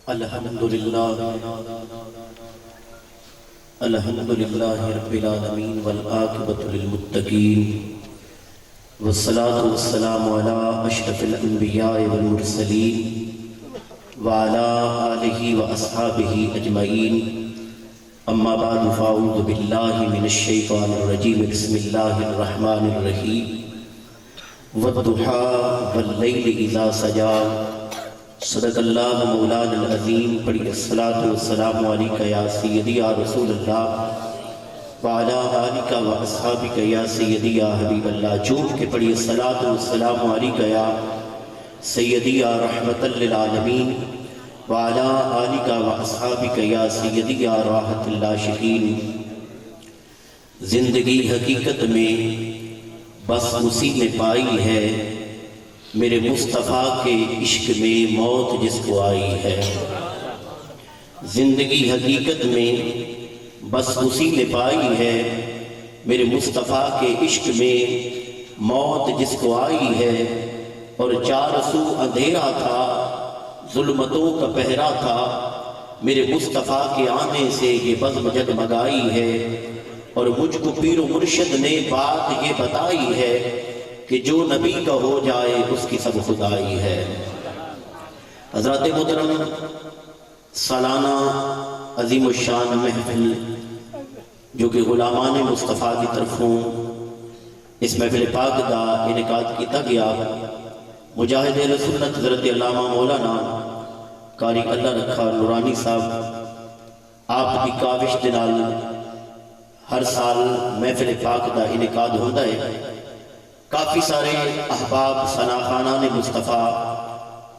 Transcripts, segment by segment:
الحمدللہ رب العالمین والعاقبۃ للمتقین والصلاة والسلام علی اشرف الانبیاء والمرسلین وعلی آلہ واصحابہ اجمعین اما بعد فاعوذ باللہ من الشیطان الرجیم بسم اللہ الرحمن الرحیم والضحی واللیل اذا سجی صدق اللہ مولانا العظیم. پڑھی الصلاۃ والسلام علیکہ یا سیدی یا رسول اللہ وعلی آلک و اصحابک یا سیدی یا حبیب اللہ. جھوم کے پڑھی الصلاۃ والسلام علیکہ یا سیدی یا رحمت للعالمین وعلی آلک و اصحابک یا سیدی یا راحت اللہ شکین. زندگی حقیقت میں بس اسی نے پائی ہے، میرے مصطفیٰ کے عشق میں موت جس کو آئی ہے. زندگی حقیقت میں بس اسی نے پائی ہے، میرے مصطفیٰ کے عشق میں موت جس کو آئی ہے. اور چار سو اندھیرا تھا، ظلمتوں کا پہرا تھا، میرے مصطفیٰ کے آنے سے یہ بزم جگمگائی ہے. اور مجھ کو پیر و مرشد نے بات یہ بتائی ہے کہ جو نبی کا ہو جائے اس کی سب خدائی ہے. حضرات محترم، سالانہ عظیم الشان محفل جو کہ غلامان مصطفیٰ کی طرفوں اس محفل پاک دا انعقاد کیتا گیا، مجاہد اہل سنت حضرت علامہ مولانا قاری اللہ رکھا نورانی صاحب آپ کی کاوش دے نال ہر سال محفل پاک دا انعقاد ہوتا ہے. کافی سارے احباب ثناخانان مصطفیٰ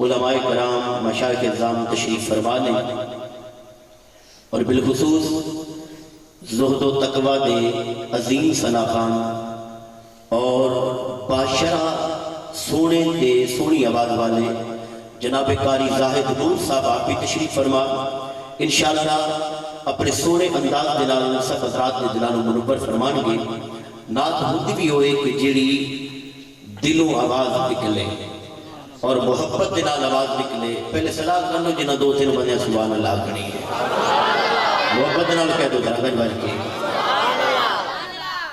علماء کرام مشائخ اعظام تشریف فرما لیں، اور بالخصوص زہد و تقوی دے عظیم ثناخان اور باشرہ سونے دے سونی آواز والے جناب قاری زاہد نور صاحب آپ بھی تشریف فرما. انشاءاللہ اپنے سونے انداز دلال سب حضرات نے دلال منور فرمان گے. نات ہوتی بھی ہوئے کہ جیڑی دلوں آواز نکلے اور محبت دلال آواز نکلے. پہلے صلاح کر لو جنہ دو تین بندے سبحان اللہ کرنی ہے، محبت دلال کہہ دو درگج بھر کے.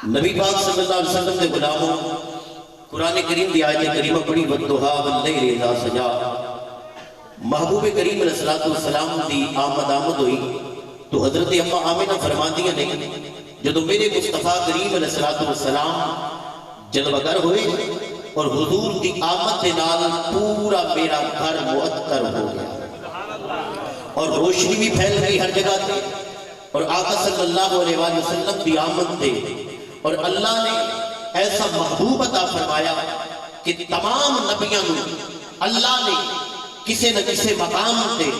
نبی پاک صلی اللہ علیہ وسلم دے غلاموں قرآن کریم دی آیت کریمہ پڑھی والضحیٰ واللیل اذا سجی. محبوب کریم علیہ السلام دی آمد ہوئی تو حضرت اماں آمنہ فرما دیا نہیں، جدو میرے مصطفیٰ کریم علیہ السلام جلوگر ہوئے اور حضور دی آمد دے نال پورا میرا گھر معطر ہو گیا اور روشنی بھی پھیل گئی ہر جگہ تھی. اور آقا صلی اللہ علیہ وسلم دی آمد دے اور اللہ نے ایسا محبوب عطا فرمایا کہ تمام نبیوں اللہ نے کسی نہ کسی مقام تے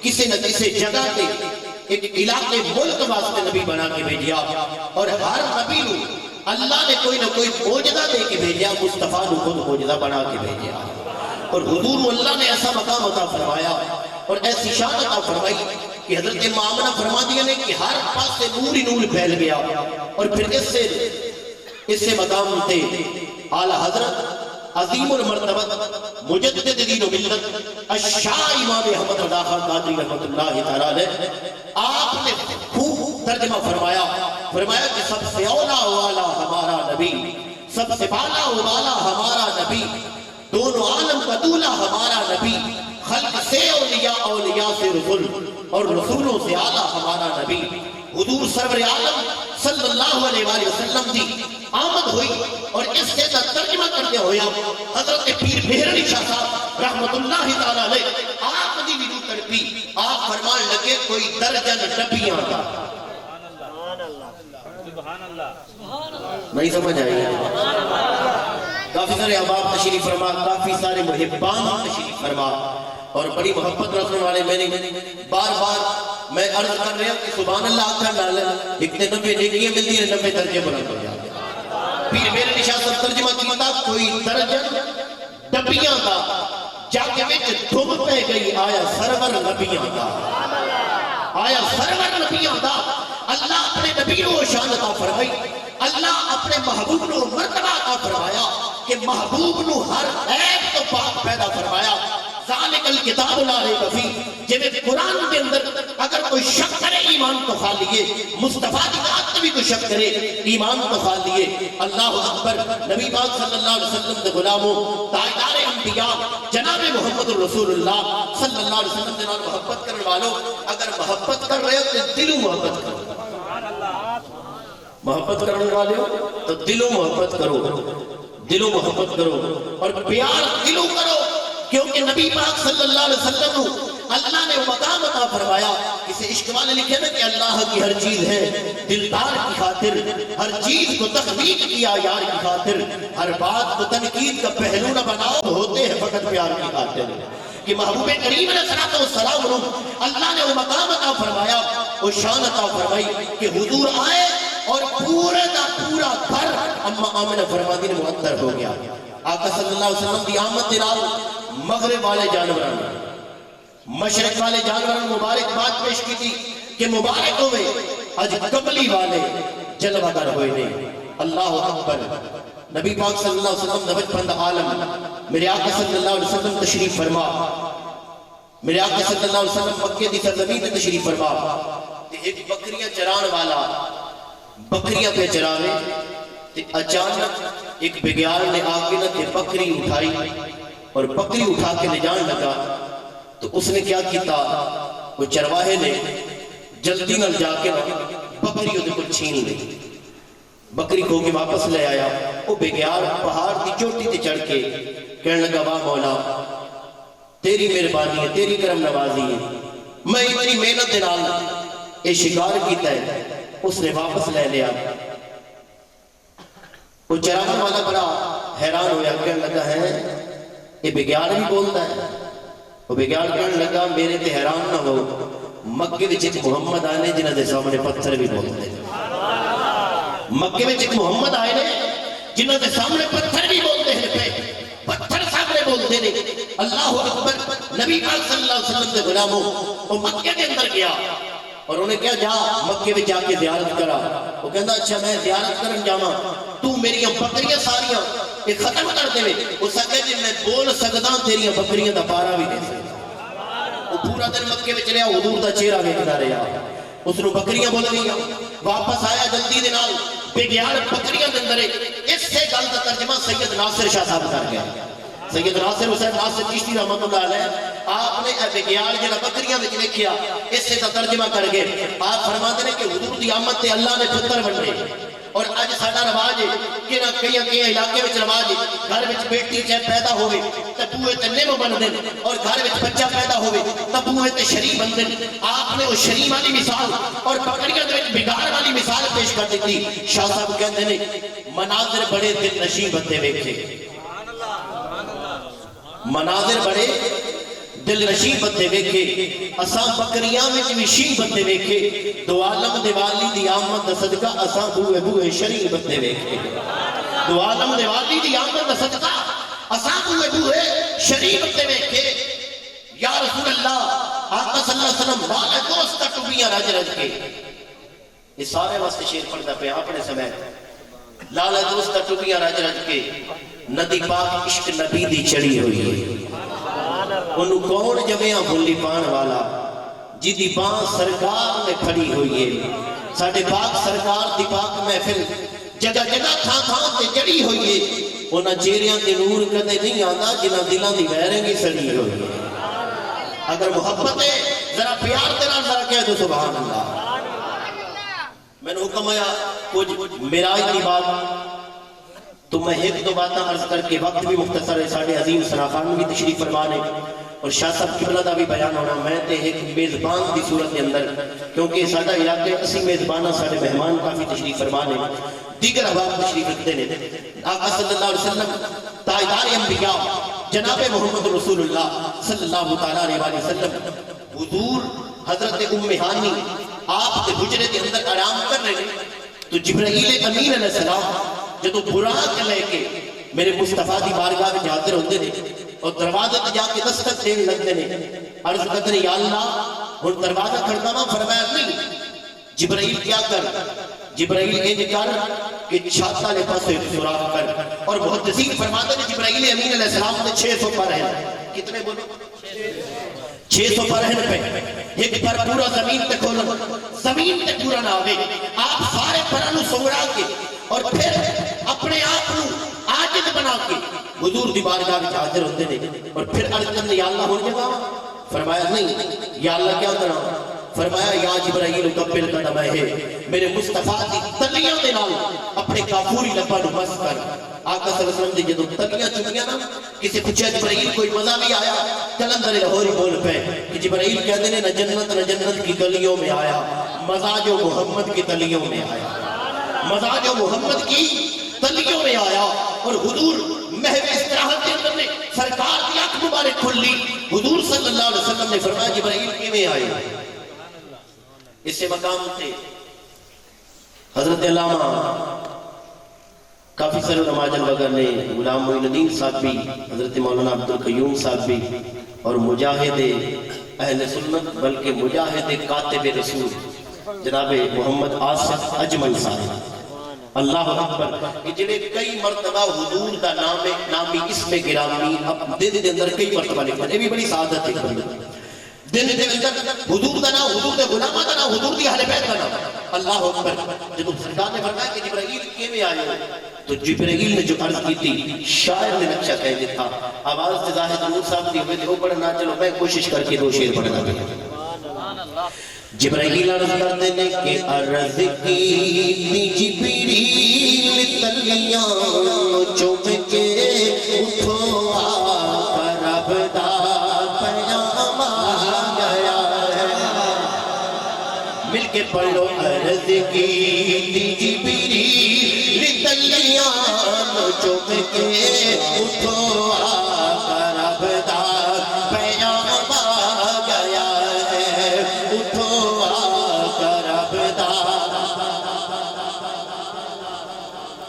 کسی نہ کسی جگہ تے ایک علاقے ملک واسطے نبی بنا کے بھیجیا، اور ہر نبی نو اللہ نے کوئی نہ کوئی معجزہ دے کے بھیجیا. مصطفیٰ نو خود معجزہ بنا کے بھیجیا، اور حضور کو اللہ نے ایسا مقام عطا فرمایا اور ایسی شان عطا فرمائی کہ حضرت آمنہ فرما دیا نے کہ ہر پاس سے نور ہی نور پھیل گیا. اور پھر اس سے مقام تھے اعلیٰ حضرت عظیم المرتبت مجدد دین و ملت الشاہ امام احمد رضا خان قادری رحمت اللہ تعالیٰ علیہ. آپ نے خوب ترجمہ فرمایا کہ سب سے اولا والا ہمارا نبی، سب سے بالا والا ہمارا نبی، دونوں عالم کا دولا ہمارا نبی، خلق سے اولیاء، اولیاء سے رسول، اور رسولوں سے اعلیٰ ہمارا نبی. حضور سرور عالم صلی اللہ علیہ وآلہ وسلم دی آمد ہوئی اور اس سے ترجمہ کرتے ہویا حضرت پیر مہر علی شاہ صاحب رحمت اللہ تعالیٰ علیہ آپ دی بھی روح تڑپی. آپ فرمان لگے کوئی درجن نبیاں کا. نہیں سمجھ آئی؟ کافی سارے احباب تشریف فرما، کافی سارے محبان تشریف فرما، اور بڑی محبت رکھنے والے میں نے بار بار میں عرض کر رہا ہوں کہ سبحان اللہ آخر ڈال ایک نے 90 نیکیاں ملتی ہیں، 90 درجے بلند ہو جاتے. پیر میرے نشاہ سب ترجمہ کیتا کوئی درجن نبیاں کا، جا کے وچ دھم پہ گئی آیا سرور نبیاں کا، آیا سرور نبیاں کا. اللہ اپنے نبی کو شان عطا فرمائی، اللہ اپنے محبوب کو مرتبہ عطا فرمایا کہ محبوب نو ہر عیب تو پاک پیدا فرمایا. ذالک الکتاب لا ریب فیہ، جویں قرآن کے اندر اگر کوئی شک کرے ایمان تو کھا لیے، مصطفیٰ کی بات بھی کوئی شک کرے ایمان تو کھا لیے۔ اللہ اکبر۔ نبی پاک صلی اللہ علیہ وسلم کے غلاموں، تاجدار انبیاء جناب محمد رسول اللہ صلی اللہ علیہ وسلم کے نال محبت کرنے والوں، اگر محبت کر رہے ہو تو دلوں محبت کرو، محبت کرنے والے ہو تو دلوں محبت کرو، دلوں محبت کرو اور پیار دلوں کرو، کیونکہ نبی پاک صلی اللہ علیہ وسلم کو اللہ نے مقام عطا فرمایا۔ اسے عشق والے لکھے نا کہ اللہ کی ہر چیز ہے دلدار کی خاطر، ہر چیز کو تخلیق کیا یار کی خاطر، ہر بات کو تنقید کا پہلو نہ بناؤ، ہوتے ہیں فقط پیار کی خاطر۔ کہ محبوب کریم علیہ السلام اللہ نے وہ مقام عطا فرمایا، وہ شان عطا فرمائی کہ حضور آئے اور پورے دا پورا گھر اما آمنہ فرمادی نے معطر ہو گیا۔ آقا صلی اللہ علیہ وسلم دی آمد دلال مغرب والے جانوران مشرق والے جانوران مبارک بات پیش کی تھی کہ مبارک ہوئے اج قبلی والے جلوہ در ہوئے نے۔ اللہ اکبر۔ نبی پاک صلی اللہ علیہ وسلم نبج بند عالم میرے آقا صلی اللہ علیہ وسلم تشریف فرما، میرے آقا صلی اللہ علیہ وسلم مکہ دی سرزمین میں تشریف فرما، ایک بکریاں چران والا بکریاں پہ چراوے، اچانک ایک بگیار نے آگے نہ کہ بکری اٹھائی اور بکری اٹھا کے لے جان لگا، تو اس نے کیا کیتا، وہ چرواہے نے جلدی نہ جا کے بکری اس کو چھین لی، بکری کو کے واپس لے آیا۔ وہ بگیار پہاڑ کی چوٹی تے چڑھ کے کہنے لگا واہ مولا تیری مہربانی ہے، تیری کرم نوازی ہے، میں اتنی محنت نال یہ شکار کیتا ہے۔ اس نے واپس لے لیا۔ وہ چراغ والا بڑا حیران ہویا، کہنے لگا ہے یہ بگیار بھی بولتا ہے۔ وہ بگیار کہنے لگا میرے تے حیران نہ ہو، مکے وچ ایک محمد آئے جنہاں دے سامنے پتھر بھی بولتے ہیں۔ مکے وچ ایک محمد آئے نے جنہاں دے سامنے پتھر بھی بولتے ہیں، پتھر سامنے بولتے ہیں۔ اللہ اکبر۔ نبی پاک صلی اللہ علیہ وسلم دے غلاموں، وہ مکے کے اندر گیا اور انہیں کیا جا مکے میں جا کے زیارت کرا۔ وہ کہندا اچھا میں زیارت کرن جاواں، تو میری بکریاں ساریاں یہ ختم کر دے۔ وہ سکے جی میں بول سکدا تیری بکریاں دا پارا بھی دے سکدا۔ وہ پورا دن مکے وچ رہیا، حضور دا چہرہ ویکھدا رہیا، اس نو بکریاں بول گئیاں۔ واپس آیا جلدی دے نال، بگیار بکریاں دے اندر اس سے گل دا ترجمہ سید ناصر شاہ صاحب کر گیا۔ سید ناصر حسین ناصر چشتی رحمت اللہ علیہ، آپ نے اے بگیار جڑا بکریاں وچ ویکھیا اس سے ترجمہ کر گئے۔ آپ فرماتے ہیں کہ حضور دی آمد تے اللہ نے پتر بننے، اور اج ساڈا رواج ہے کہ نہ کئی علاقے وچ رواج ہے گھر وچ بیٹی چاہے پیدا ہوے تے بوئے تے نیم بندے، اور گھر وچ بچہ پیدا ہوے تے بوئے تے شری بندے۔ آپ نے وہ شری والی مثال اور بکریاں دے وچ بگار والی مثال پیش کر دیتی۔ شاہ صاحب کہندے نے مناظر بڑے دل نشیں بندے ویکھے، مناظر بڑے دل نشیں بندے ویکھے، اساں بکریاں وچ بھی شیں بندے ویکھے، دو عالم دیوالی دی آمد دا صدقہ اساں بوئے بوئے شری بندے ویکھے۔ دو عالم دیوالی دی آمد دا صدقہ اساں بوئے بوئے شری بندے ویکھے۔ یا رسول اللہ، آقا صلی اللہ علیہ وسلم والے دوست ٹوپیاں رج رج کے، یہ سارے واسطے شیر پڑھدا پہ اپنے سمے، لال دوست ٹوپیاں رج رج کے، ندی پاک عشق نبی دی چڑھی ہوئی ہے، انہوں کون جمعیاں بھلی پان والا جی دی پان سرکار نے پھڑی ہوئی ہے۔ ساڑھے پاک سرکار دی پاک محفل جگہ جگہ تھا تھا تے جڑی ہوئی ہے، انہاں چہریاں تے نور کدے نہیں آتا جنہاں دلاں دی ویرنگی سڑی ہوئی ہے۔ اگر محبت ہے ذرا پیار تیرا ذرا کہہ دو سبحان اللہ۔ میں نے حکم آیا کچھ میراج کی بات تو میں ایک دو باتیں عرض کر کے وقت بھی مختصر ہے، ساڑھے عظیم سنافان بھی تشریف فرمانے اور شاہ صاحب قبلہ دا بھی بیان ہونا، میں تے ایک میزبان دی صورت کے اندر، کیونکہ ساڑھا علاقے اسی میزبانہ ساڑھے مہمان کافی تشریف فرمانے، دیگر احباب تشریف رکھتے ہیں۔ آقا صلی اللہ علیہ وسلم تاجدار انبیاء جناب محمد رسول اللہ صلی اللہ تعالیٰ علیہ وسلم، حضور حضرت ام ہانی آپ کے حجرے کے اندر آرام کر رہے ہیں، تو جبرائیل امین علیہ السلام جدو براق لے کے میرے مصطفیٰ دی بارگاہ میں حاضر ہوتے ہیں اور دروازے تے جا کے دستک دین لگتے ہیں، عرض کرتے ہیں یا اللہ اور دروازہ کھڑتا ہوں، فرمایا نہیں جبرائیل کیا کر، جبرائیل یہ کر کہ چھاتا لے پاس سراغ کر، اور بہت تذیق فرماتے ہیں جبرائیل امین علیہ السلام نے 600 پر ہیں، کتنے بولو 600 پر ہیں پہ ایک پر پورا زمین تے کھولا زمین تے پورا نہ آوے آپ سارے پرانو سنگڑا کے اور پھر اپنے آپ نو عاجز بنا کے حضور دی بارگاہ وچ حاضر ہوندے نے اور پھر عرض کرنے یا اللہ ہو جگہ فرمایا نہیں یا اللہ کیا کرا فرمایا یا جبرائیل قبل قدم ہے میرے مصطفیٰ دی تلیاں دے نال اپنے کافوری لبا نو بس کر آقا صلی اللہ علیہ وسلم دی جدو تلیاں چکیاں نا کسی پوچھا جبرائیل کوئی مزہ بھی آیا کلندر لاہوری بول پہ کہ جبرائیل کہتے ہیں نہ جنت کی گلیوں میں آیا مزہ جو محمد کی تلیوں میں آیا مزہ جو محمد کی تلیوں میں آیا اور حضور محو استراحت کے اندر نے سرکار کی آنکھ مبارک کھل لی حضور صلی اللہ علیہ وسلم نے فرمایا جبرائیل کیویں آئے اس سے مقام تھے حضرت علامہ کافی سارے علماء وغیرہ نے غلام معین الدین صاحب بھی حضرت مولانا عبدالقیوم صاحب بھی اور مجاہد اہل سنت بلکہ مجاہد کاتب رسول جناب محمد آصف اجمل صاحب اللہ اکبر کہ جنہیں کئی مرتبہ حضور دا نامی اسم گرامی اب دن دے اندر کئی مرتبہ لکھا یہ بھی بڑی سعادت ہے دن دے اندر حضور دا نام حضور دے غلامہ دا نام حضور دی اہل بیت دا نام اللہ اکبر جب سرکار نے فرمایا کہ جبرائیل کیویں آئے تو جبرائیل نے جو عرض کی تھی شاعر نے نقشہ کہہ دیتا آواز سے ظاہر نور صاحب دی ہوئے تھے وہ پڑھنا چلو میں کوشش کر کے 2 شعر پڑھنا دیا جبرائیل عرض کرتے نے کہ عرض کی جبرائیل تلیاں چوم کے اٹھو آقا رب دا پیام آ گیا ہے مل کے پڑھ لو عرض کی جبرائیل تلیاں چوم کے اٹھو آقا رب دا پیام آ گیا ہے اٹھو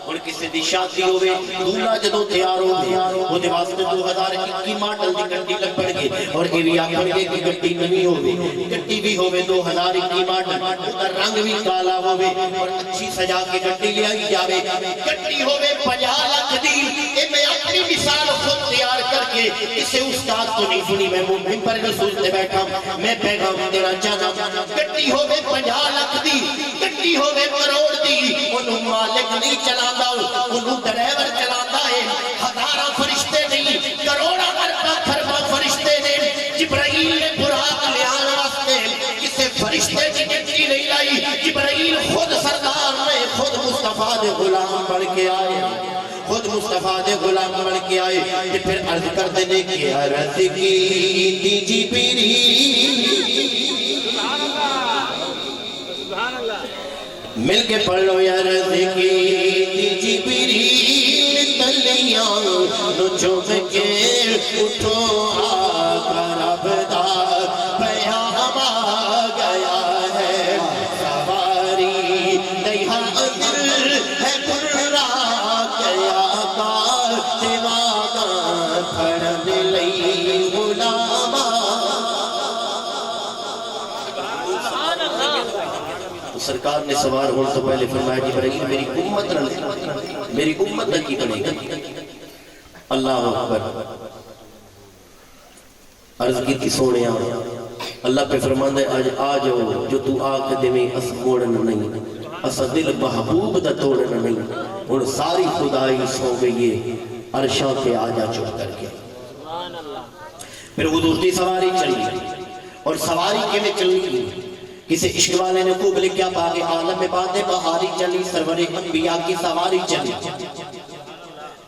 اور کسی دی شادی ہوئے دولہ جدو تیار ہوئے وہ دے واسطے 2021 ماڈل دی گھنٹی لگ پڑ گئے اور یہ بھی آکھر گئے کہ گھنٹی نہیں ہوئے گھنٹی بھی ہوئے 2021 ماڈل ادھر رنگ بھی کالا ہوئے اور اچھی سجا کے گھنٹی لے آئی جاوے گھنٹی ہوئے 50 لاکھ دی اے میں اپنی مثال خود تیار کر کے اسے استاد تو نہیں سنی میں ممکن پر رسول سے بیٹھا میں پیغام دینا چاہنا گھنٹی ہوئے 50 لاکھ دی گھنٹی ہوئے کروڑ دی انہوں مالک نہیں چلا انہوں ڈرائیور چلاتا ہے ہزارہ فرشتے نہیں کروڑا خربہ فرشتے نے جبرائیل نے براق لے آنا واسطے کسے فرشتے کی گھنٹی نہیں لائی جبرائیل خود سردار میں خود مصطفیٰ دے غلام بڑھ کے آئے خود مصطفیٰ دے غلام بڑھ کے آئے کہ پھر عرض کر دینے کی عرض کی جبرائیل مل کے پڑھ لو یار کی جبرائیل تلیاں نو چوم کے اٹھو آقا رب دا پیام آ گیا ہے سواری نیہا اندر ہے پرا گیا کار سواگا پھڑن لئی غلامہ سرکار نے سوار ہونے تو پہلے فرمایا جبرائیل میری امت نہ کی بنے گا اللہ اکبر عرض کی تھی سوڑے اللہ پہ فرماندہ ہے آج آ جاؤ جو تو آکھ دے میں اس موڑن نہیں اس دل محبوب دا توڑن نہیں اور ساری خدائی سو گئی ہے عرشاں پہ آ جا چھوڑ کر کے پھر حضور دی سواری چلی اور سواری کے میں چلی کسی عشق والے نے خوب لکھیا باغ عالم میں باتیں بہاری چلی سرور انبیاء کی سواری چلی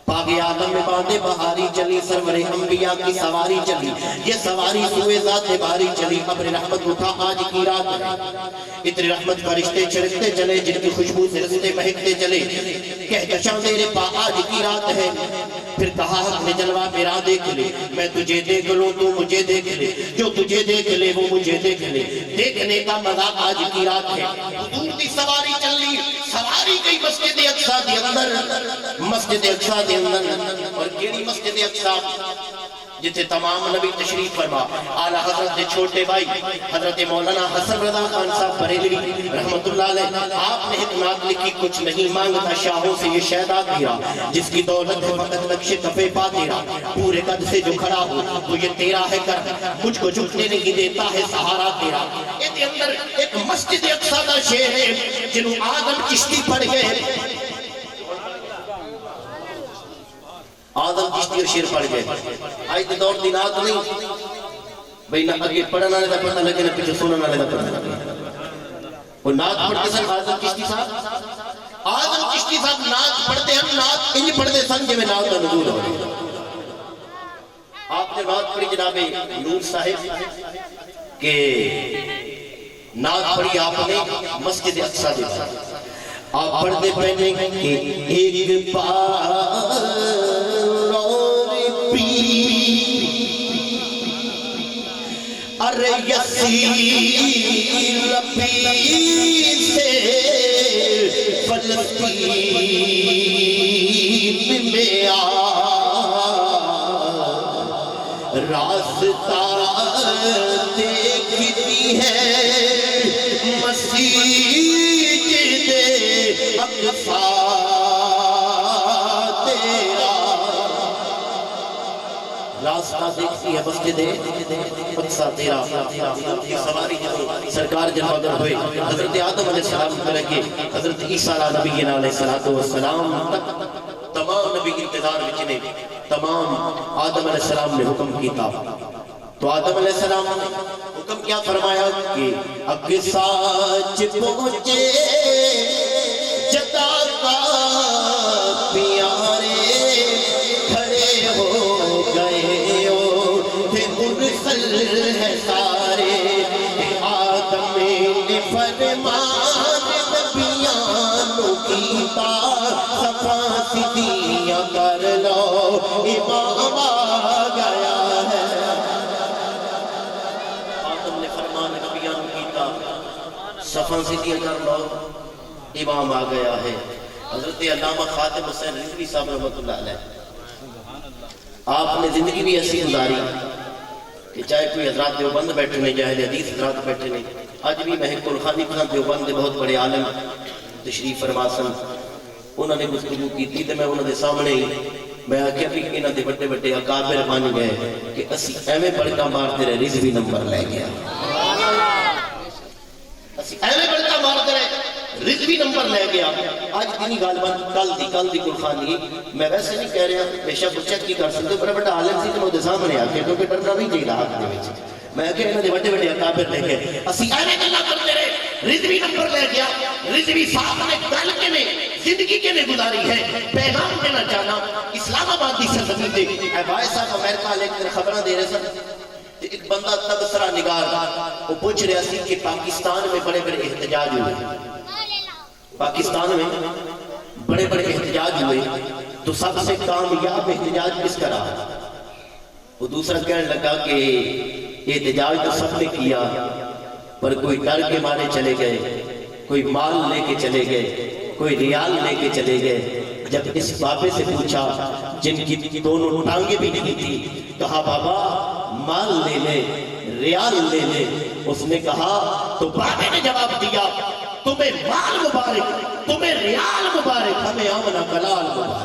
باغ عالم میں باتیں بہاری چلی سرور انبیاء کی سواری چلی یہ سواری سوئے ذات باری چلی ابر رحمت اٹھا آج کی رات ہے اتنی رحمت فرشتے چھڑکتے چلے جن کی خوشبو سے رستے مہکتے چلے کہتا شاہ میرے پا آج کی رات ہے پھر کہا حق نے جلوہ میرا دیکھ لے میں تجھے دیکھ لوں تو مجھے دیکھ لے جو تجھے دیکھ لے وہ مجھے دیکھ لے دیکھنے کا مزہ آج کی رات ہے حضور دی سواری چلی سواری گئی مسجد اقصی دے اندر مسجد اقصی دے اندر اور کیڑی مسجد اقصی جتنے تمام نبی تشریف فرما اعلیٰ حضرت چھوٹے بھائی حضرت مولانا حسن رضا خان صاحب بریلوی رحمت اللہ علیہ، آپ نے ایک نعت لکھی، کچھ نہیں مانگتا شاہوں سے یہ شہدا تیرا، جس کی دولت ہے فقط نقش کفے پا تیرا، پورے قد سے جو کھڑا ہو تو یہ تیرا ہے کر، مجھ کو جھکنے نہیں دیتا ہے سہارا تیرا۔ اس کے اندر ایک مسجد اقصی کا شعر ہے جنہوں آدم چشتی پڑھ گئے، آدم چشتی اور شیر پڑھ گئے، آج دے دور دی نعت نہیں بھئی نہ اگے پڑھنا لے دا پڑھنا لگے نہ پیچھے سننا لے دا پڑھنا لگے۔ وہ نعت پڑھتے سن آدم چشتی صاحب، آدم چشتی صاحب نعت پڑھتے ہم نعت انج پڑھتے سن جو میں نعت کا نزول ہو رہے۔ آپ نے نعت پڑھی جناب نور صاحب کہ نعت پڑھی آپ نے مسجد اقصی دے آپ پڑھتے پہنے کہ ایک پار ارے یسیر ربی سے فلسطین میں راستہ دیکھتی ہے مسجد اقصی تیرا، راستہ دیکھتی ہے مسجد اقصی تیرا۔ یہ سواری جو سرکار جلوہ گر ہوئے حضرت آدم علیہ السلام کرے کہ حضرت عیسیٰ نبی علیہ السلام تک تمام نبی انتظار وچنے تمام آدم علیہ السلام نے حکم کیتا، تو آدم علیہ السلام نے حکم کیا فرمایا کہ اقصی پہنچے جدا کا پیارے کھڑے ہو گئے ہو تھے مرسل ہے سارے، آدم نے فرمان نبیانوں کیتا صفا سیدھیاں کر لو امام آ گیا ہے۔ آدم نے فرمان نبیانوں کیتا صفا سیدھیاں کر لو امام آ گیا ہے۔ حضرت علامہ خاتم حسین رضوی صاحب رحمت اللہ علیہ، آپ نے زندگی بھی ایسی گزاری کہ چاہے کوئی حضرات دیوبند بیٹھے نہیں، چاہے حدیث حضرات بیٹھے نہیں، آج بھی محق الخانی خان دیوبند بہت بڑے عالم تشریف فرما سن، انہوں نے گفتگو کی تھی تو میں انہوں نے سامنے ہی میں آکھیا بھی انہوں نے بڑے بڑے اکابر بن گئے کہ اسی ایویں بڑکا مارتے رہے رضوی نمبر لے گیا، اسی ایویں بڑکا مارتے رہے رضوی نمبر لے گیا۔ آج دینی غالباً کل دی قرخانی میں ویسے نہیں کہہ رہا، بے شک چیک کی کر سکتے بڑا بڑا عالم سی تو سامنے آ کے کیونکہ ڈرنا نہیں چاہیے حق دے وچ، میں کہ انہاں دے بڑے بڑے اکابر لے کے اسی ایویں گلاں کرتے رہے رضوی نمبر لے گیا۔ رضوی صاحب نے گل کے نے زندگی کے نے گزاری ہے، پیغام دینا چاہنا اسلام آباد دی سرزمین تے اے بھائی صاحب امریکہ لے کر خبراں دے رہے سن، ایک بندہ تبصرہ نگار وہ پوچھ رہا سی کہ پاکستان میں بڑے بڑے احتجاج ہوئے، پاکستان میں بڑے بڑے احتجاج ہوئے تو سب سے کامیاب احتجاج کس کا رہا؟ وہ دوسرا کہنے لگا کہ احتجاج تو سب نے کیا پر کوئی ڈر کے مارے چلے گئے، کوئی مال لے کے چلے گئے، کوئی ریال لے کے چلے گئے۔ جب اس بابے سے پوچھا جن کی دونوں ٹانگیں بھی نہیں تھی، کہا بابا مال لے لے ریال لے لے، اس نے کہا تو بابے نے جواب دیا تمہیں مال مبارک، تمہیں ریال مبارک، ہمیں آمنہ کلال مبارک۔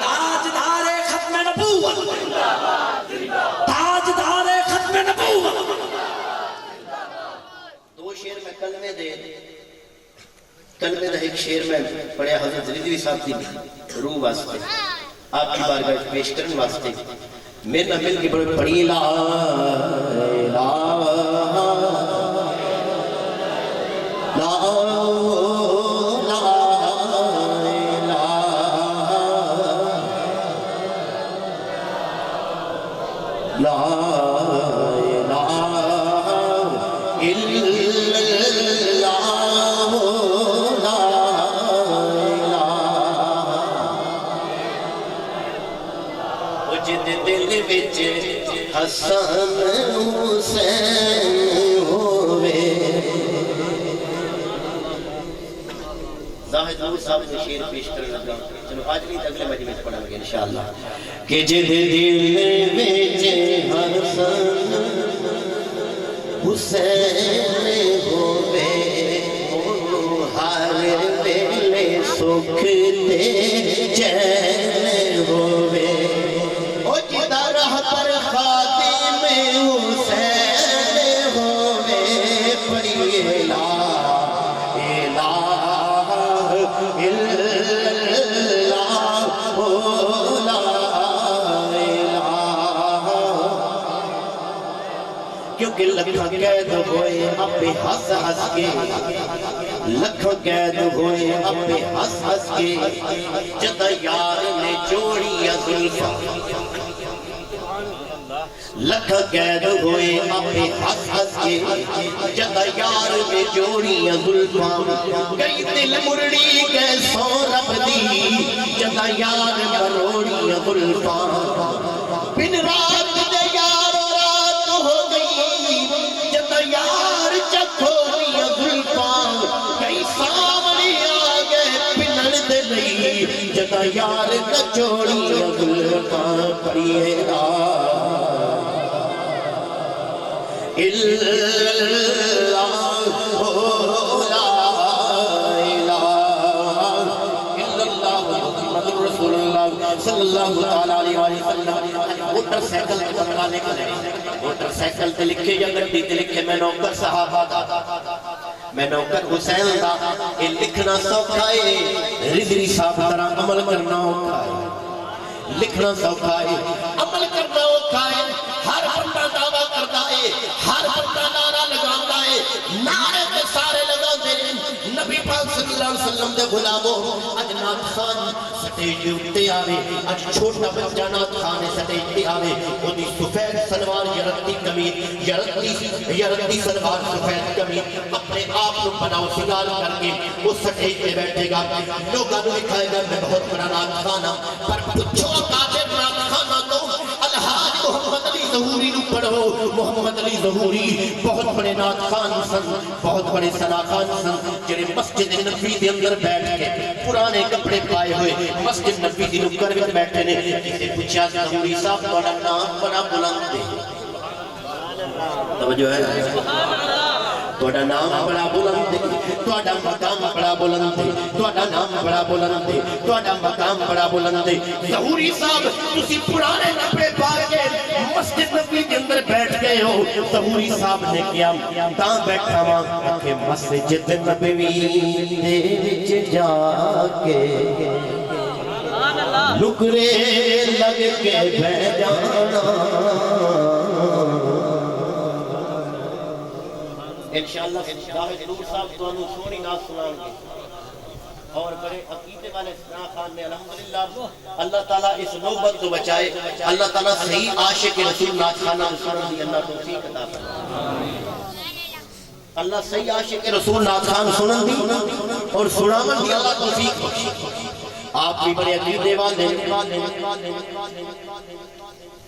تاجدار ختم نبوت، تاجدار ختم نبوت۔ دو شعر میں کلمے دے، کلمے دا ایک شعر میں پڑھیا حضرت رضوی صاحب دی روح واسطے آپ کی بارگاہ پیش کرن واسطے، میرے نہ مل کے پڑھی لا لا حسن حسین ہوئے۔ زاہد نور صاحب نے شعر پیش کرنے لگا، چلو آج نہیں اگلے مجمع میں پڑھیں گے انشاءاللہ کہ جے دل وچ حسن حسین ہووے ہر ویلے سکھ تے چین ہووے او جدا راہ پر خاتم حسین ہووے پڑھیے لا کیونکہ لکھاں قید ہوئے اپنے ہس ہس کے لکھاں قید ہوئے اپنے ہس ہس کے جدہ یار نے جوڑیاں زلفاں لکھاں قید ہوئے اپنے ہس ہس کے جدہ یار نے جوڑیاں زلفاں کئی دل مرڑی گئے سو رب دی جدہ یار مروڑیاں زلفاں بن رات دے یار رات ہو گئی جدہ یار چکھوڑیاں زلفاں کئی سامنے آگئے پنڑ دے نہیں جدہ یار نچوڑیاں زلفاں پڑھیے صلی اللہ علیہ وسلم موٹر سیکل کے بنگلہ لے کر موٹر سیکل تے لکھے یا گڈی تے لکھے میں نوکر صحابہ دا میں نوکر حسین دا یہ لکھنا سوکھا ہے رضوی صاحب طرح عمل کرنا اوکھا ہے لکھنا سوکھا ہے عمل کرنا اوکھا ہے ہر بندہ دعویٰ کرتا ہے ہر بندہ نعرہ لگاتا ہے نعرے تے سارے لگاتے ہیں نبی پاک صلی اللہ علیہ وسلم دے غلاموں اج نات خان سٹیج اٹھتے آوے اج چھوٹا بچہ نات خان سٹیج تے آوے اودی سفید سلوار یرتی قمیض یرتی سلوار سفید قمیض اپنے آپ کو بناؤ سنگار کر کے وہ سٹیج تے بیٹھے گا لوگوں نے دکھائے گا میں بہت بڑا نات خان ہوں پر پوچھو قادر نات خان تو الحاج محمد علی ظہوری نو پڑھو محمد علی ظہوری بہت بڑے نات خان سن بہت بڑے ثنا خان سن جنہیں مسجد نبی دے اندر بیٹھ کے پرانے کپڑے پائے ہوئے مسجد نبی دی نکر میں بیٹھے نے جسے پوچھا ظہوری صاحب بڑا نام بڑا بلند ہے توجہ ہے تھوڑا نام بڑا بلند ہے تھوڑا مقام بڑا بلند ہے تھوڑا نام بڑا بلند ہے تھوڑا مقام بڑا بلند ہے ظہوری صاحب تسی پرانے کپڑے پا کے مسجد نبی کے اندر بیٹھ گئے ہو ظہوری صاحب نے کیا تاں بیٹھا ماں کہ مسجد نبی دے وچ جا کے نکرے لگ کے بہ جانا انشاءاللہ شاہد نور صاحب تو انہوں سونی ناس سنان گے اور بڑے عقیدے والے ثنا خان نے الحمدللہ اللہ تعالیٰ اس نوبت کو بچائے اللہ تعالیٰ صحیح عاشق رسول ناس خانہ سنان دی اللہ توفیق عطا فرمائے اللہ صحیح عاشق رسول ناس خان سنان دی اور سنان دی اللہ توفیق بخشے آپ بھی بڑے عقیدے والے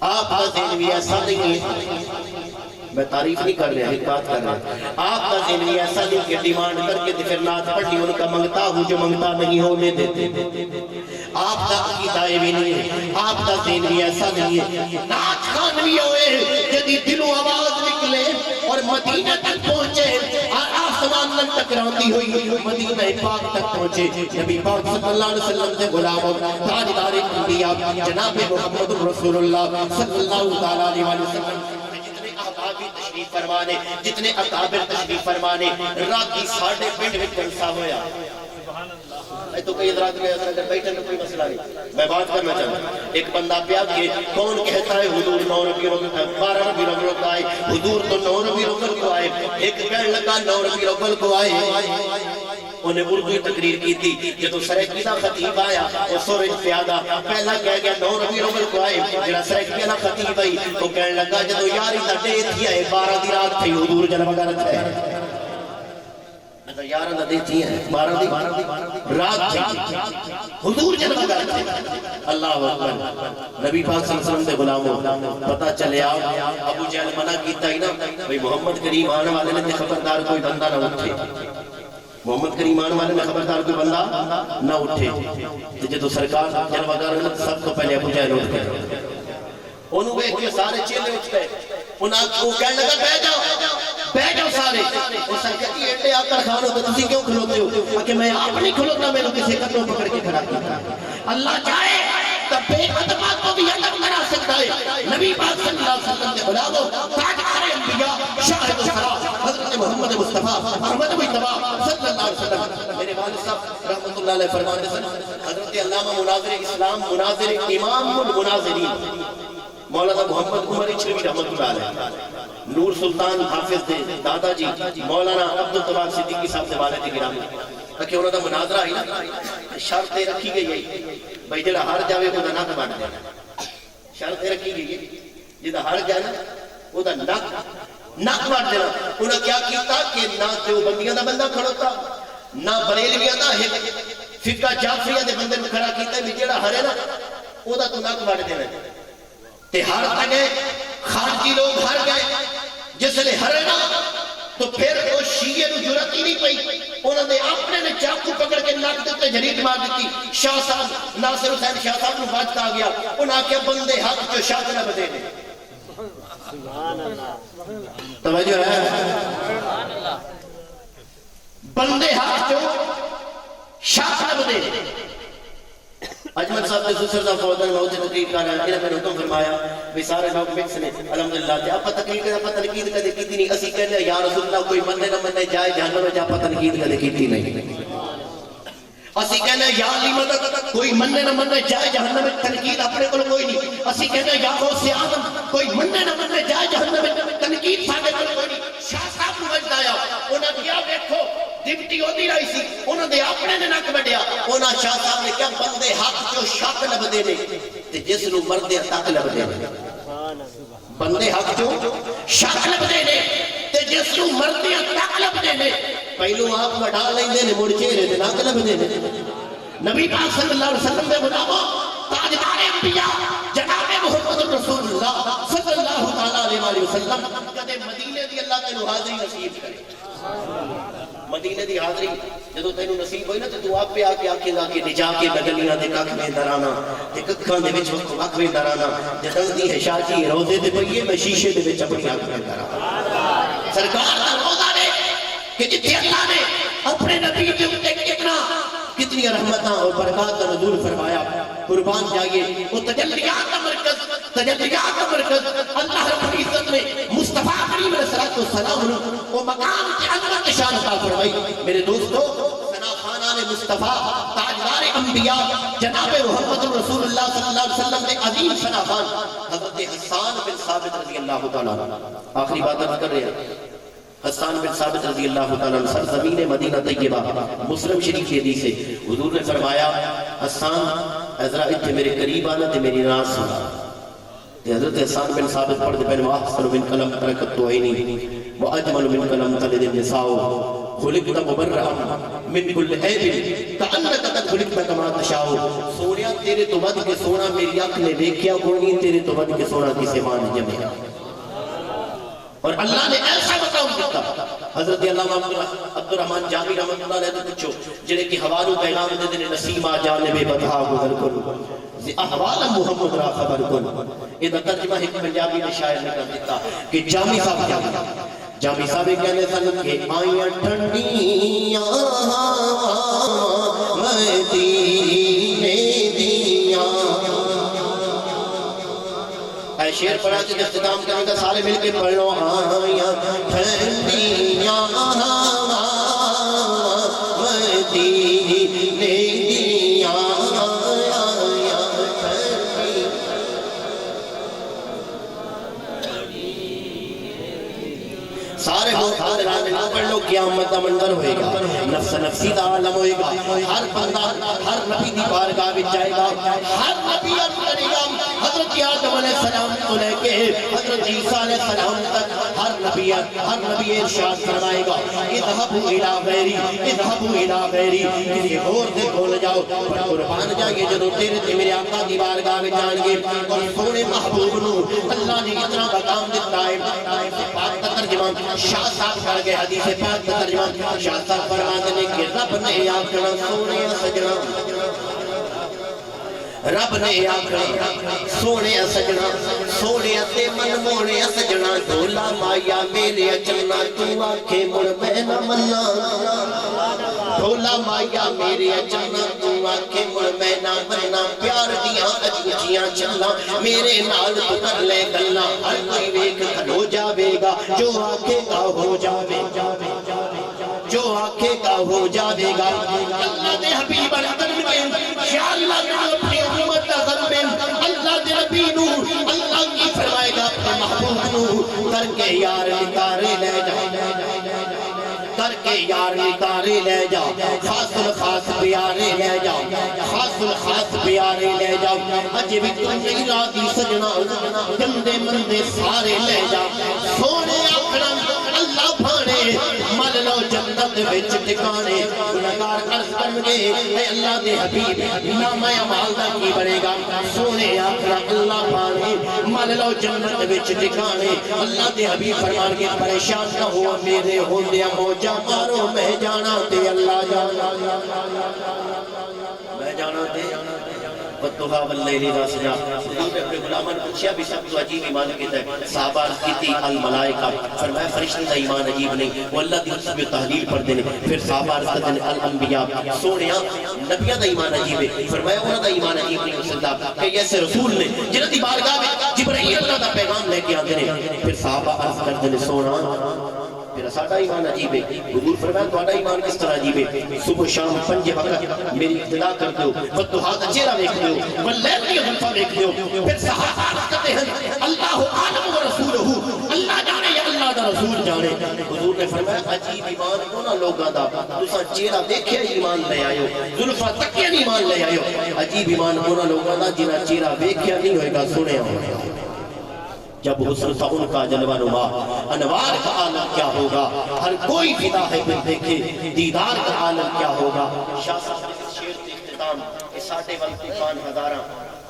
آپ کا ذہن بھی ایسا نہیں میں تعریف نہیں کر رہا ایک بات کر رہا آپ کا ذہن بھی ایسا نہیں کہ ڈیمانڈ کر کے پھر نعت پڑھنی ان کا منگتا ہوں جو منگتا نہیں ہونے دیتے آپ کا عقیدہ بھی نہیں ہے آپ کا ذہن بھی ایسا نہیں ہے نعت خان بھی ہوئے جدی دلوں آواز نکلے اور مدینہ تک پہنچے اور آسمان میں ٹکراتی ہوئی مدینہ پاک تک پہنچے نبی پاک صلی اللہ علیہ وسلم سے غلاموں تاجدار انبیاء جناب محمد رسول اللہ صلی اللہ علیہ وسلم تشریف فرمانے جتنے اکابر تشریف فرمانے راتی ساڑھے پنڈ میں جلسہ ہویا تو کئی حضرات میں اگر بیٹھے میں کوئی مسئلہ نہیں میں بات کرنا چاہتا ایک بندہ پیا کہ کون کہتا ہے حضور 9 ربیع الاول 12 ربیع الاول کو آئے حضور تو 9 ربیع الاول کو آئے ایک کہنے لگا 9 ربیع الاول کو آئے انہیں اردو تقریر کی تھی جدو سرائیکی دا خطیب آیا وہ سورج پیادا پہلا کہہ گیا 9 ربیع الاول کو آئے جڑا سرائیکی دا خطیب آئی وہ کہنے لگا جدو یاری دا ڈیت ہی آئے 12 دی رات تھی حضور جنب غلط ہے یارہ دیتی ہیں 12 دی رات تھی حضور جنب غلط ہے اللہ اکبر نبی پاک صلی اللہ علیہ وسلم دے غلاموں پتہ چلے ابو جہل منع کیتا ہی نا بھئی محمد کریم آنے والے نے خبردار کوئی بندہ نہ اٹھے محمد کریم آنے والے میں خبردار کوئی بندہ نہ اٹھے تو جدو سرکار جلوہ گار سب کو پہلے ابو جہل اٹھ گئے انہوں نے کہ سارے چیلے اٹھ گئے انہاں کو کہنے لگا بیٹھ جاؤ سارے وہ سرکتی ایڈے آکر خانو تو تسی کیوں کھلوتے ہو کہ میں آپ نہیں کھلوتا میں نے کسی قدموں پکڑ کے کھڑا کیا اللہ چاہے تب بے قدمات کو بھی ادب کرا سکتا ہے نبی پاک صلی اللہ علیہ وسلم کے بلاغو تاجدار انبیاء شاہد و سلام حضرت محمد مصطفیٰ احمد مصطفیٰ صلی اللہ علیہ وسلم میرے والد صاحب رحمت اللہ علیہ فرمانے سے حضرت علامہ مناظر اسلام مناظر امام المناظرین مولانا محمد عمر اچھوی رحمت اللہ علیہ نور سلطان حافظ دے دادا جی مولانا عبدالتبار صدیقی صاحب سے والد گرامی کہ انہوں نے مناظرہ ہی نا شرط رکھی گئی ہے بھئی جڑا ہر جاوے وہ دا ناک بانٹ دینا شرط رکھی گئی ہے جڑا ہر جانا وہ دا ناک بانٹ دینا انہوں نے کیا کیتا کہ نہ جو بندیاں دا بندہ کھڑوتا نہ بریلویاں دا فقہ جعفریہ دے بندے میں کھڑا کیتا ہے جڑا ہر ہے نا وہ دا تو ناک بانٹ دینا تے ہر تگے خارجی لوگ ہر گئے جس لئے ہر نا تو پھر وہ شیعہ نو جرات ہی نہیں پئی انہوں نے اپنے نے چاقو پکڑ کے ناک دیتے جریت مار دیتی شاہ صاحب ناصر حسین شاہ صاحب نو باجتا آ گیا انہاں کیا بندے حق جو شاہ نہ بدے نے توجہ ہے بندے حق جو شاہ نہ بدے نے اجمل صاحب نے سسر صاحب فوضان موجود تقریر کر رہا ہے انہوں نے حکم فرمایا بھی سارے لوگ مکس نے الحمدللہ تے آپ تقریر کریں آپ تنقید کدے کیتی نہیں اسی کہنے یا رسول اللہ کوئی مننے نہ مننے جائے جہنم میں آپ تنقید کدے کیتی نہیں اسی کہنے یا علی مدد کوئی مننے نہ مننے جائے جہنم میں تنقید اپنے کو کوئی نہیں اسی کہنے یا غوث اعظم کوئی مننے نہ مننے جائے جہنم میں تنقید ساڈے کو کوئی نہیں شاہ صاحب کو وجد آیا انہاں کیا دیکھو ڈپٹی ہوتی رہی سی انہوں نے اپنے نے نک بڑھیا انہاں شاہ صاحب نے کیا بندے حق جو شک لبدے نے تے جس نو مردے تک لبدے نے بندے حق جو شک لبدے نے تے جس نو مردے تک لبدے نے پہلو آپ وڈا لیندے نے مڑ چہرے تے نک لبدے نے نبی پاک صلی اللہ علیہ وسلم دے غلامو تاجدار انبیاء جناب محمد رسول اللہ صلی اللہ علیہ وسلم کدے مدینے دی اللہ تینوں حاضری نصیب کرے مدینے دی حاضری جدو تینوں نصیب ہوئی نا تو آپ پہ آکے آکے گا کہ نجا کے لگلیاں دے کک میں درانا تے ککھاں دے وچ وقت میں درانا جدن دی ہے شاہ جی روزے دے پئیے میں شیشے دے وچ اپنی آنکھ میں درانا سرکار دا روزہ نے کہ جتنے اللہ نے اپنے نبی کے اوپر کتنی رحمتاں اور برکات کا نزول فرمایا قربان جائیے وہ تجلیات کا مرکز اللہ رب العزت نے مصطفیٰ کریم علیہ السلام وہ مقام کے عظمت شان عطا فرمائی میرے دوستو ثنا خانان مصطفیٰ تاجدار انبیاء جناب محمد رسول اللہ صلی اللہ علیہ وسلم کے عظیم ثنا خان حضرت حسان بن ثابت رضی اللہ تعالیٰ آخری بات عرض کر رہے ہیں حسان بن ثابت رضی اللہ تعالیٰ عنہ سرزمین مدینہ طیبہ مسلم شریف کی حدیث ہے حضور نے فرمایا حسان ازرا اتھے میرے قریب آنا تے میری راز سنا حضرت حسان بن ثابت پڑھ دے پہنے وَأَحْسَنُ مِنْ قَلَمْ تَرَكَتْ تُعِينِي وَأَجْمَلُ مِنْ قَلَمْ تَلِدِ النِّسَاءُ خُلِقْتَ مُبَرَّعًا مِنْ كُلِّ عَيْبٍ كَأَنَّكَ قَدْ خُلِقْتَ كَمَا تَشَاءُ سونیا تیرے تو ود کے سونا میری آنکھ نے دیکھیا کوئی تیرے تو ود کے سونا کسی مان جمعیا اور اللہ نے ایسا مقام دیتا حضرت علامہ عبدالرحمن جامی رحمت اللہ علیہ پوچھو جنہیں کی حوالو پیغام دے دنے نسیم آ جانب بدھا گزر کن احوال محمد را خبر کن یہ ترجمہ ایک پنجابی نے شاعر نے کر دیتا کہ جامی صاحب کیا جامی صاحب کہنے سن کہ آئیاں ٹھنڈیاں مدینے دیاں اے شیر پڑھا کے اختتام کرنے کا سارے مل کے پڑھ لو آئیاں ٹھنڈیاں مدینے دیاں سارے لوگ حاضران نہ پڑھ لو قیامت کا منظر ہوئے گا نفس نفسی دا عالم ہوئے گا ہر بندہ ہر نبی دی بارگاہ وچ جائے گا ہر نبی عرض کرے گا حضرت آدم علیہ السلام کو لے کے حضرت عیسیٰ علیہ السلام تک ہر نبی ارشاد فرمائے گا اذهبوا الى غیری اذهبوا الى غیری، کسی اور دے کول جاؤ، پر قربان جائیے جدو تیرے تے میرے آقا دی بارگاہ میں جان گے اور سونے محبوب نو اللہ نے اتنا مقام دیتا ہے۔ پاک کا ترجمہ شاہ صاحب کر گئے، حدیث پاک کا ترجمہ شاہ صاحب فرماتے ہیں کہ رب نے آکھنا سونے سجنا، رب نے آکھنا سونے سجنا، سونے تے من مونے سجنا، ڈھولا مایا میرے چلنا تو آکھے مڑ میں نہ منا، ڈھولا مایا میرے چلنا تو آکھے مڑ میں نہ منا، پیار دیاں اجوچیاں چلنا میرے نال تو کر لے گلنا، ہر کوئی ویک کھلو جاوے گا جو آکھے گا ہو جاوے گا، جو آکھے گا ہو جاوے گا۔ اللہ دے حبیب القدر میں یا اللہ نے اپنی امت اعظم میں اللہ دے نبی نو اللہ کی فرمائے گا اپنے محبوب نو کر کے یار نکارے لے جا، کر کے یار نکارے لے جا، خاص الخاص پیارے لے جا، خاص الخاص پیارے لے جا، اجے بھی تم نہیں راضی سجنا گندے مندے سارے لے جا، سونے اکرم اللہ بھانے مل لو جنت وچ ٹھکانے، گنہگار عرض کرن گے اے اللہ دے حبیب نام اعمال دا کی بنے گا، سونے اکرم اللہ بھانے مل لو جنت وچ ٹھکانے، اللہ دے حبیب فرمان کے پریشان نہ ہوا میرے ہوندے موجہ مارو میں جانا تے اللہ جانا، میں جانا تے والضحیٰ واللیل اذا سجا۔ حضور نے اپنے غلامان پوچھا بھی سب تو عجیب ایمان کہتا ہے، صحابہ عرض کی تھی الملائکہ، فرمایا فرشتوں کا ایمان عجیب نہیں، وہ اللہ دی تسبیح و تحلیل پڑھ دینے، پھر صحابہ عرض کرتے ہیں الانبیاء، سونیا نبیوں کا ایمان عجیب ہے، فرمایا انہوں کا ایمان عجیب نہیں ہو سکتا کہ ایسے رسول نے جنہوں دی بارگاہ میں جبرائیل اللہ کا پیغام لے کے آتے ہیں، پھر صحابہ عرض کرتے ہیں سونا پھر ساڑھا ایمان عجیب ہے۔ حضور فرمایا تھوڑا ایمان کس طرح عجیب ہے، صبح شام 5 وقت میری اقتدا کر دو، والضحیٰ کا چہرہ دیکھ دو، واللیل کی غلفہ دیکھ دو، پھر صحابہ عرض کرتے ہیں اللہ عالم و رسولہ، اللہ جانے یا اللہ دا رسول جانے۔ حضور نے فرمایا عجیب ایمان کونا لوگاں دا، تساں چہرہ دیکھے ایمان لے آئے ہو، زلفہ تکیہ ایمان لے آئے ہو، عجیب ایمان کونا لوگاں دا جنہ چہرہ دیکھیا نہیں ہوئے گا سنے ہو، جب حسن تھا ان کا جلوہ نما، انوار کا عالم کیا ہوگا، ہر کوئی فدا ہے پھر دیکھے دیدار کا عالم کیا ہوگا۔ شاہ صاحب نے اس شعر کے اختتام کہ ساٹے وال طوفان ہزاراں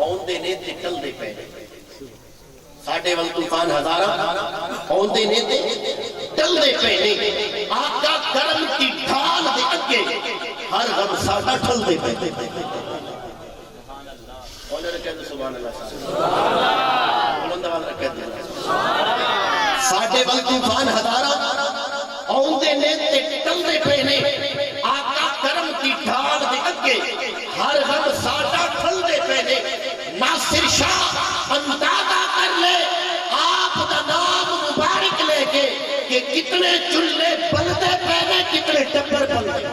اوندے نے تے ٹل دے پے، ساٹے وال طوفان ہزاراں اوندے نے تے ٹل دے پے، آقا کرم کی ڈھال دے اگے ہر غم ساٹا ٹل دے پے۔ انہوں نے کہتے سبحان اللہ، ساٹے وال طوفان ہزاراں اوندے نے تے ٹل دے پے نے، آقا کرم کی ڈھال دے اگے ہر غم ساٹا ٹھل دے پے نے، ناصر شاہ اندازہ کر لے آپ دا نام مبارک لے کے کہ کتنے چلے بلدے پے نے، کتنے ٹبر بلدے۔